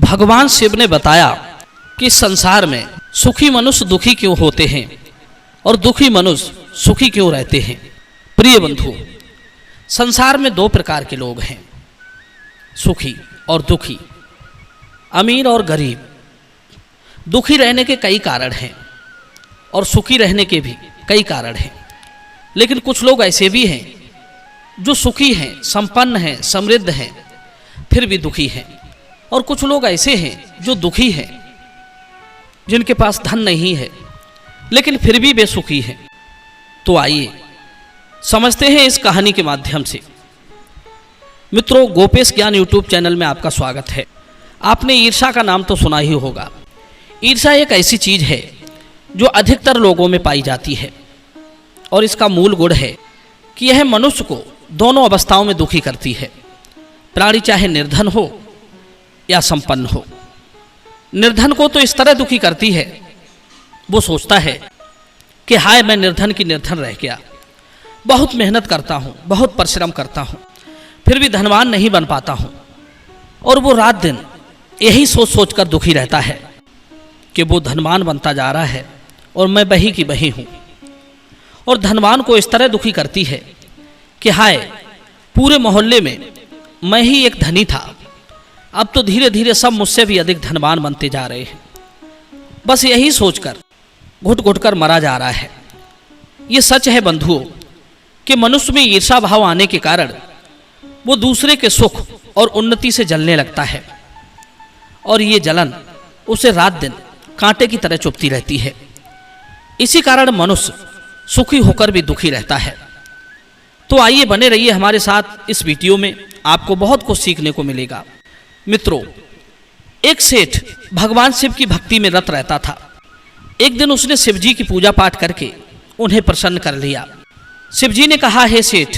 भगवान शिव ने बताया कि संसार में सुखी मनुष्य दुखी क्यों होते हैं और दुखी मनुष्य सुखी क्यों रहते हैं। प्रिय बंधु, संसार में दो प्रकार के लोग हैं, सुखी और दुखी, अमीर और गरीब। दुखी रहने के कई कारण हैं और सुखी रहने के भी कई कारण हैं, लेकिन कुछ लोग ऐसे भी हैं जो सुखी हैं, संपन्न हैं, समृद्ध हैं, फिर भी दुखी हैं। और कुछ लोग ऐसे हैं जो दुखी हैं, जिनके पास धन नहीं है लेकिन फिर भी वे सुखी हैं। तो आइए समझते हैं इस कहानी के माध्यम से। मित्रों, गोपेश ज्ञान यूट्यूब चैनल में आपका स्वागत है। आपने ईर्ष्या का नाम तो सुना ही होगा। ईर्ष्या एक ऐसी चीज है जो अधिकतर लोगों में पाई जाती है और इसका मूल गुण है कि यह मनुष्य को दोनों अवस्थाओं में दुखी करती है। प्राणी चाहे निर्धन हो या संपन्न हो। निर्धन को तो इस तरह दुखी करती है, वो सोचता है कि हाय मैं निर्धन की निर्धन रह गया, बहुत मेहनत करता हूँ, बहुत परिश्रम करता हूँ, फिर भी धनवान नहीं बन पाता हूँ। और वो रात दिन यही सोच सोच कर दुखी रहता है कि वो धनवान बनता जा रहा है और मैं बही की बही हूँ। और धनवान को इस तरह दुखी करती है कि हाय पूरे मोहल्ले में मैं ही एक धनी था, अब तो धीरे धीरे सब मुझसे भी अधिक धनवान बनते जा रहे हैं। बस यही सोचकर घुट घुट कर मरा जा रहा है। ये सच है बंधुओं कि मनुष्य में ईर्ष्या भाव आने के कारण वो दूसरे के सुख और उन्नति से जलने लगता है और ये जलन उसे रात दिन कांटे की तरह चुभती रहती है। इसी कारण मनुष्य सुखी होकर भी दुखी रहता है। तो आइए बने रहिए हमारे साथ इस वीडियो में, आपको बहुत कुछ सीखने को मिलेगा। मित्रों, एक सेठ भगवान शिव की भक्ति में रत रहता था। एक दिन उसने शिव जी की पूजा पाठ करके उन्हें प्रसन्न कर लिया। शिव जी ने कहा, हे सेठ,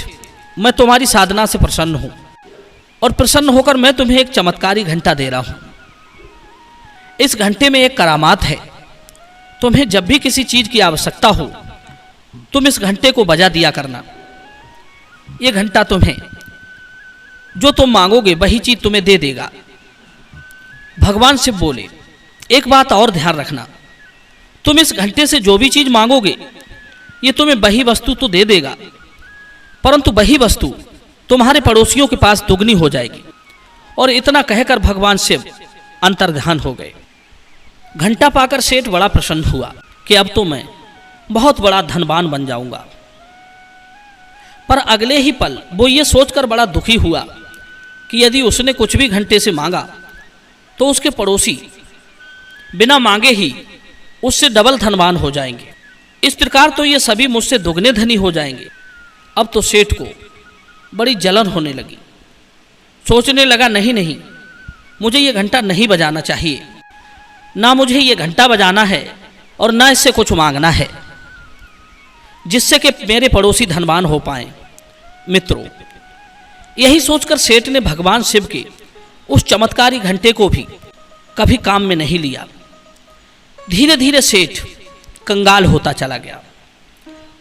मैं तुम्हारी साधना से प्रसन्न हूं और प्रसन्न होकर मैं तुम्हें एक चमत्कारी घंटा दे रहा हूं। इस घंटे में एक करामात है। तुम्हें जब भी किसी चीज की आवश्यकता हो तुम इस घंटे को बजा दिया करना। ये घंटा तुम्हें जो तुम मांगोगे वही चीज तुम्हें दे देगा। भगवान शिव बोले, एक बात और ध्यान रखना, तुम इस घंटे से जो भी चीज मांगोगे ये तुम्हें वही वस्तु तो दे देगा, परंतु वही वस्तु तुम्हारे पड़ोसियों के पास दुगनी हो जाएगी। और इतना कहकर भगवान शिव अंतर्ध्यान हो गए। घंटा पाकर सेठ बड़ा प्रसन्न हुआ कि अब तो मैं बहुत बड़ा धनवान बन जाऊंगा। पर अगले ही पल वो ये सोचकर बड़ा दुखी हुआ कि यदि उसने कुछ भी घंटे से मांगा तो उसके पड़ोसी बिना मांगे ही उससे डबल धनवान हो जाएंगे। इस प्रकार तो ये सभी मुझसे दुगने धनी हो जाएंगे। अब तो सेठ को बड़ी जलन होने लगी। सोचने लगा, नहीं, मुझे ये घंटा नहीं बजाना चाहिए, ना मुझे ये घंटा बजाना है और ना इससे कुछ मांगना है जिससे कि मेरे पड़ोसी धनवान हो पाएं। मित्रों, यही सोचकर सेठ ने भगवान शिव के उस चमत्कारी घंटे को भी कभी काम में नहीं लिया। धीरे धीरे सेठ कंगाल होता चला गया।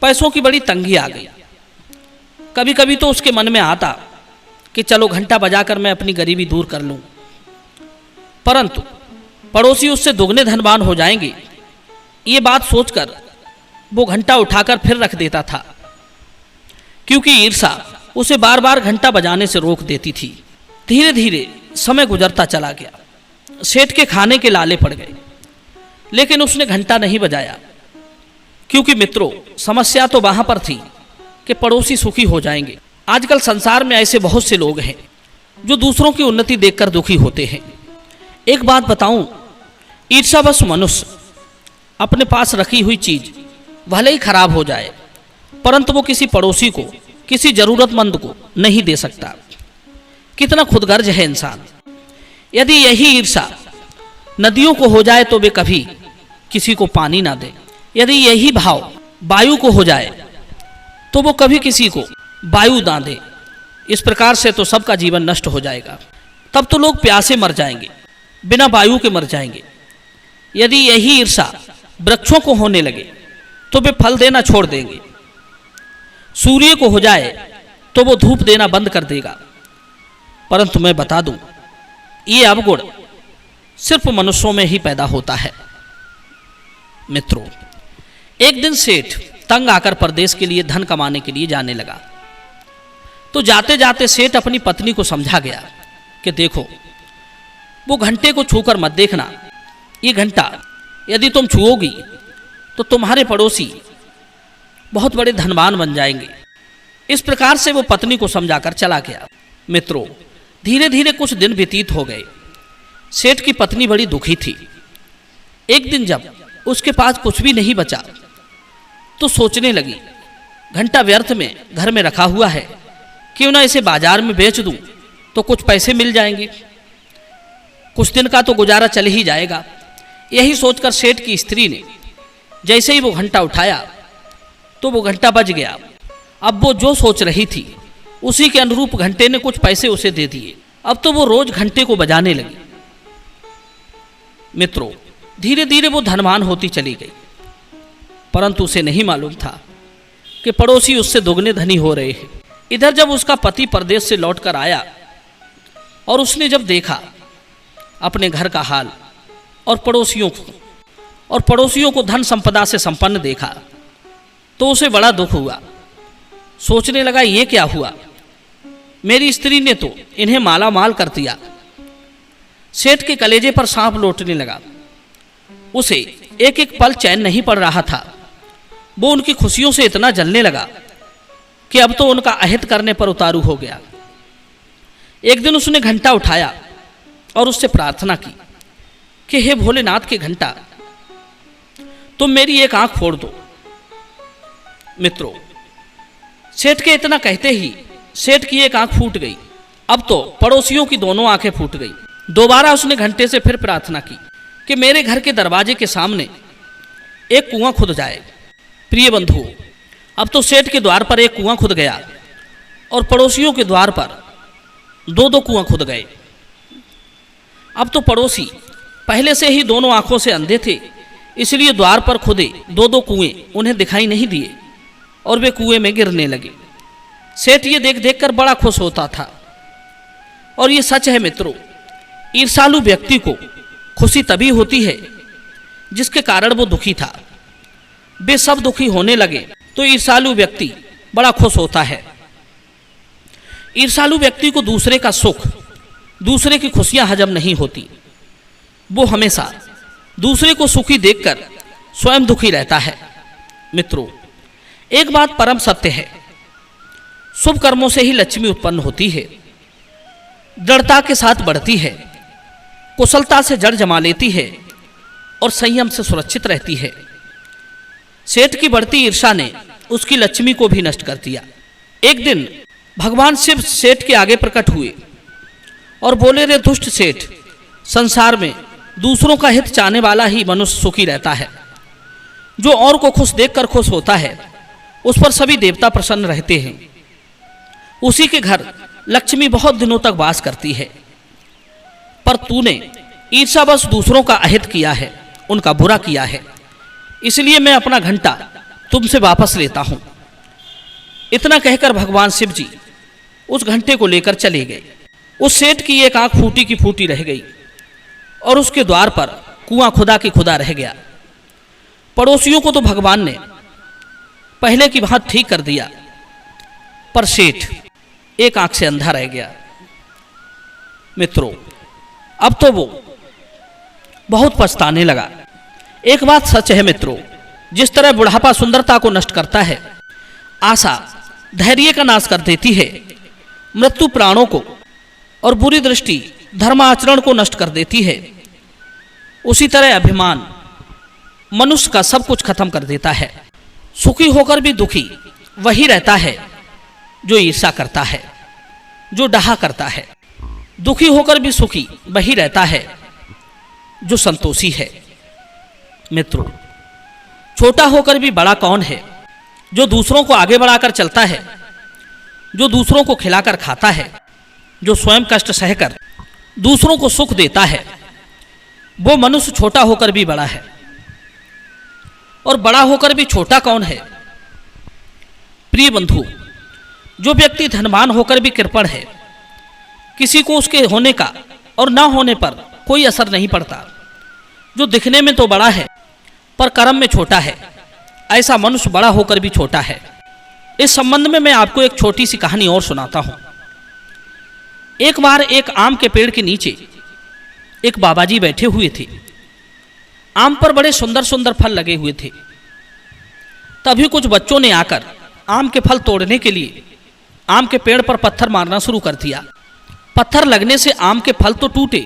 पैसों की बड़ी तंगी आ गई। कभी कभी तो उसके मन में आता कि चलो घंटा बजाकर मैं अपनी गरीबी दूर कर लूं, परंतु पड़ोसी उससे दुगने धनवान हो जाएंगे, ये बात सोचकर वो घंटा उठाकर फिर रख देता था, क्योंकि ईर्ष्या उसे बार बार घंटा बजाने से रोक देती थी। धीरे धीरे समय गुजरता चला गया। सेठ के खाने के लाले पड़ गए, लेकिन उसने घंटा नहीं बजाया, क्योंकि मित्रों समस्या तो वहां पर थी कि पड़ोसी सुखी हो जाएंगे। आजकल संसार में ऐसे बहुत से लोग हैं जो दूसरों की उन्नति देखकर दुखी होते हैं। एक बात बताऊं, ईर्ष्यावश मनुष्य अपने पास रखी हुई चीज भले ही खराब हो जाए, परंतु वो किसी पड़ोसी को, किसी जरूरतमंद को नहीं दे सकता। कितना खुदगर्ज है इंसान। यदि यही ईर्ष्या नदियों को हो जाए तो वे कभी किसी को पानी ना दे। यदि यही भाव वायु को हो जाए तो वो कभी किसी को वायु ना दे। इस प्रकार से तो सबका जीवन नष्ट हो जाएगा। तब तो लोग प्यासे मर जाएंगे, बिना वायु के मर जाएंगे। यदि यही ईर्ष्या वृक्षों को होने लगे तो वे फल देना छोड़ देंगे। सूर्य को हो जाए तो वो धूप देना बंद कर देगा। परंतु मैं बता दूं, ये अवगुण सिर्फ मनुष्यों में ही पैदा होता है। मित्रों, एक दिन सेठ तंग आकर परदेश के लिए धन कमाने के लिए जाने लगा। तो जाते जाते सेठ अपनी पत्नी को समझा गया कि देखो, वो घंटे को छूकर मत देखना। ये घंटा यदि तुम छुओगी तो तुम्हारे पड़ोसी बहुत बड़े धनवान बन जाएंगे। इस प्रकार से वो पत्नी को समझाकर चला गया। मित्रों, धीरे धीरे कुछ दिन व्यतीत हो गए। सेठ की पत्नी बड़ी दुखी थी। एक दिन जब उसके पास कुछ भी नहीं बचा तो सोचने लगी, घंटा व्यर्थ में घर में रखा हुआ है, क्यों ना इसे बाजार में बेच दूं तो कुछ पैसे मिल जाएंगे, कुछ दिन का तो गुजारा चल ही जाएगा। यही सोचकर सेठ की स्त्री ने जैसे ही वो घंटा उठाया तो वो घंटा बज गया। अब वो जो सोच रही थी उसी के अनुरूप घंटे ने कुछ पैसे उसे दे दिए। अब तो वो रोज घंटे को बजाने लगी। मित्रों, धीरे धीरे वो धनवान होती चली गई, परंतु उसे नहीं मालूम था कि पड़ोसी उससे दोगुने धनी हो रहे हैं। इधर जब उसका पति परदेश से लौटकर आया और उसने जब देखा अपने घर का हाल और पड़ोसियों को धन संपदा से संपन्न देखा तो उसे बड़ा दुख हुआ। सोचने लगा, ये क्या हुआ, मेरी स्त्री ने तो इन्हें माला माल कर दिया। सेठ के कलेजे पर सांप लौटने लगा। उसे एक एक पल चैन नहीं पड़ रहा था। वो उनकी खुशियों से इतना जलने लगा कि अब तो उनका अहित करने पर उतारू हो गया। एक दिन उसने घंटा उठाया और उससे प्रार्थना की कि हे भोलेनाथ के घंटा, तुम मेरी एक आंख फोड़ दो। मित्रों, सेठ के इतना कहते ही सेठ की एक आंख फूट गई। अब तो पड़ोसियों की दोनों आंखें फूट गई। दोबारा उसने घंटे से फिर प्रार्थना की कि मेरे घर के दरवाजे के सामने एक कुआं खुद जाए। प्रिय बंधुओं, अब तो सेठ के द्वार पर एक कुआं खुद गया और पड़ोसियों के द्वार पर दो दो कुआं खुद गए। अब तो पड़ोसी पहले से ही दोनों आंखों से अंधे थे, इसलिए द्वार पर खुदे दो दो कुएं उन्हें दिखाई नहीं दिए और वे कुएं में गिरने लगे। सेठ ये देख देख कर बड़ा खुश होता था। और ये सच है मित्रों, ईर्ष्यालु व्यक्ति को खुशी तभी होती है जिसके कारण वो दुखी था। वे सब दुखी होने लगे तो ईर्ष्यालु व्यक्ति बड़ा खुश होता है। ईर्ष्यालु व्यक्ति को दूसरे का सुख, दूसरे की खुशियां हजम नहीं होती। वो हमेशा दूसरे को सुखी देखकर स्वयं दुखी रहता है। मित्रों, एक बात परम सत्य है, शुभ कर्मों से ही लक्ष्मी उत्पन्न होती है, दृढ़ता के साथ बढ़ती है, कुशलता से जड़ जमा लेती है और संयम से सुरक्षित रहती है। सेठ की बढ़ती ईर्ष्या ने उसकी लक्ष्मी को भी नष्ट कर दिया। एक दिन भगवान शिव सेठ के आगे प्रकट हुए और बोले, रे दुष्ट सेठ, संसार में दूसरों का हित चाहने वाला ही मनुष्य सुखी रहता है। जो और को खुश देखकर खुश होता है उस पर सभी देवता प्रसन्न रहते हैं। उसी के घर लक्ष्मी बहुत दिनों तक वास करती है। पर तूने ईर्ष्यावश दूसरों का अहित किया है, उनका बुरा किया है, इसलिए मैं अपना घंटा तुमसे वापस लेता हूं। इतना कहकर भगवान शिव जी उस घंटे को लेकर चले गए। उस सेठ की एक आंख फूटी की फूटी रह गई और उसके द्वार पर कुआं खुदा की खुदा रह गया। पड़ोसियों को तो भगवान ने पहले की बात ठीक कर दिया, पर सेठ एक आंख से अंधा रह गया। मित्रों, अब तो वो बहुत पछताने लगा। एक बात सच है मित्रों, जिस तरह बुढ़ापा सुंदरता को नष्ट करता है, आशा धैर्य का नाश कर देती है, मृत्यु प्राणों को और बुरी दृष्टि धर्माचरण को नष्ट कर देती है, उसी तरह अभिमान मनुष्य का सब कुछ खत्म कर देता है। सुखी होकर भी दुखी वही रहता है जो ईर्ष्या करता है, जो डहा करता है। दुखी होकर भी सुखी वही रहता है जो संतोषी है। मित्रों, छोटा होकर भी बड़ा कौन है? जो दूसरों को आगे बढ़ाकर चलता है, जो दूसरों को खिलाकर खाता है, जो स्वयं कष्ट सहकर दूसरों को सुख देता है, वो मनुष्य छोटा होकर भी बड़ा है। और बड़ा होकर भी छोटा कौन है? प्रिय बंधु, जो व्यक्ति धनवान होकर भी कृपण है, किसी को उसके होने का और ना होने पर कोई असर नहीं पड़ता। जो दिखने में तो बड़ा है पर कर्म में छोटा है, ऐसा मनुष्य बड़ा होकर भी छोटा है। इस संबंध में मैं आपको एक छोटी सी कहानी और सुनाता हूं। एक बार एक आम के पेड़ के नीचे एक बाबाजी बैठे हुए थे। आम पर बड़े सुंदर सुंदर फल लगे हुए थे। तभी कुछ बच्चों ने आकर आम के फल तोड़ने के लिए आम के पेड़ पर पत्थर मारना शुरू कर दिया। पत्थर लगने से आम के फल तो टूटे,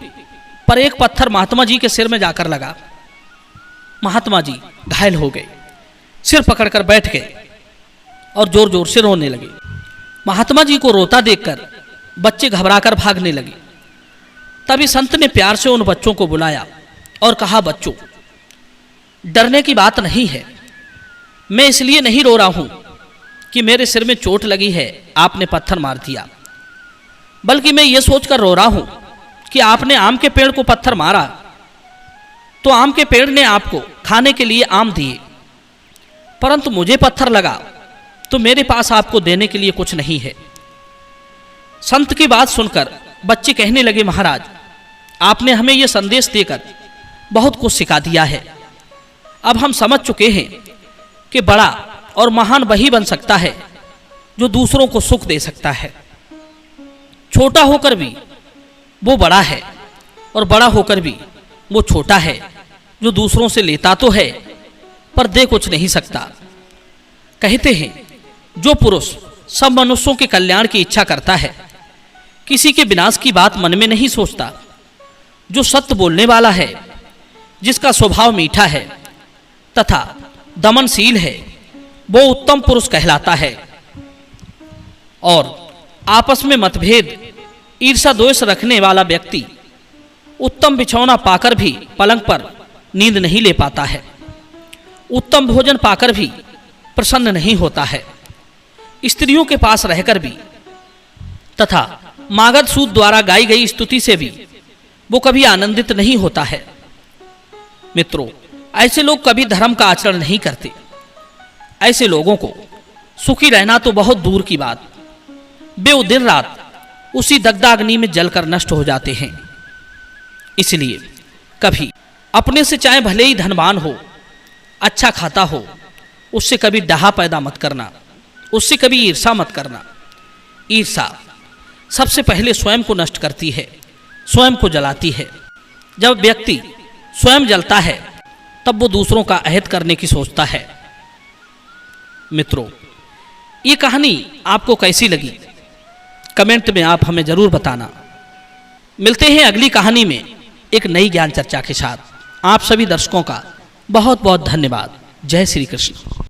पर एक पत्थर महात्मा जी के सिर में जाकर लगा। महात्मा जी घायल हो गए, सिर पकड़कर बैठ गए और जोर जोर से रोने लगे। महात्मा जी को रोता देखकर बच्चे घबराकर भागने लगे। तभी संत ने प्यार से उन बच्चों को बुलाया और कहा, बच्चों, डरने की बात नहीं है। मैं इसलिए नहीं रो रहा हूं कि मेरे सिर में चोट लगी है, आपने पत्थर मार दिया, बल्कि मैं ये सोचकर रो रहा हूं कि आपने आम के पेड़ को पत्थर मारा तो आम के पेड़ ने आपको खाने के लिए आम दिए, परंतु मुझे पत्थर लगा तो मेरे पास आपको देने के लिए कुछ नहीं है। संत की बात सुनकर बच्चे कहने लगे, महाराज, आपने हमें यह संदेश देकर बहुत कुछ सिखा दिया है। अब हम समझ चुके हैं कि बड़ा और महान वही बन सकता है जो दूसरों को सुख दे सकता है। छोटा होकर भी वो बड़ा है और बड़ा होकर भी वो छोटा है, जो दूसरों से लेता तो है पर दे कुछ नहीं सकता। कहते हैं, जो पुरुष सब मनुष्यों के कल्याण की इच्छा करता है, किसी के विनाश की बात मन में नहीं सोचता, जो सत्य बोलने वाला है, जिसका स्वभाव मीठा है तथा दमनशील है, वो उत्तम पुरुष कहलाता है। और आपस में मतभेद, ईर्षा द्वेष रखने वाला व्यक्ति उत्तम बिछौना पाकर भी पलंग पर नींद नहीं ले पाता है, उत्तम भोजन पाकर भी प्रसन्न नहीं होता है, स्त्रियों के पास रहकर भी तथा मागध सूत द्वारा गाई गई स्तुति से भी वो कभी आनंदित नहीं होता है। मित्रों, ऐसे लोग कभी धर्म का आचरण नहीं करते। ऐसे लोगों को सुखी रहना तो बहुत दूर की बात, वे दिन रात उसी दग्धाग्नि में जलकर नष्ट हो जाते हैं। इसलिए कभी अपने से चाहे भले ही धनवान हो, अच्छा खाता हो, उससे कभी डहा पैदा मत करना, उससे कभी ईर्षा मत करना। ईर्षा सबसे पहले स्वयं को नष्ट करती है, स्वयं को जलाती है। जब व्यक्ति स्वयं जलता है तब वो दूसरों का अहित करने की सोचता है। मित्रों, ये कहानी आपको कैसी लगी, कमेंट में आप हमें जरूर बताना। मिलते हैं अगली कहानी में एक नई ज्ञान चर्चा के साथ। आप सभी दर्शकों का बहुत बहुत धन्यवाद। जय श्री कृष्ण।